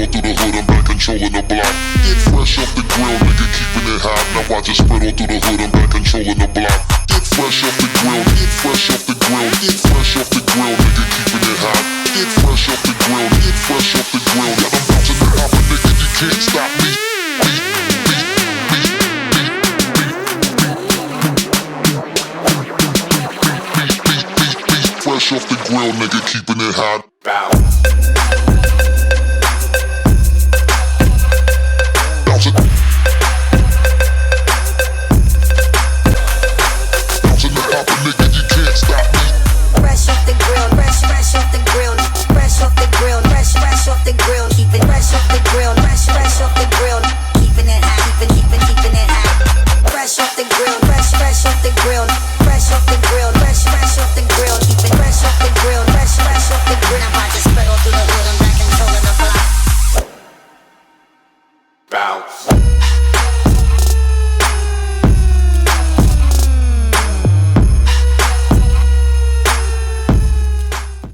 on through the hood, I'm back controlling the block. Get fresh off the grill, nigga, keeping it hot. Now watch it spread on through the hood, I'm back controlling the block. Get fresh off the grill, get fresh off the grill, get fresh off the grill, nigga, keeping it hot. Get fresh off the grill, get fresh off the grill. Yeah, I'm bouncing it off a nigga, you can't stop me. Fresh off the grill, nigga, keeping it hot. Bow.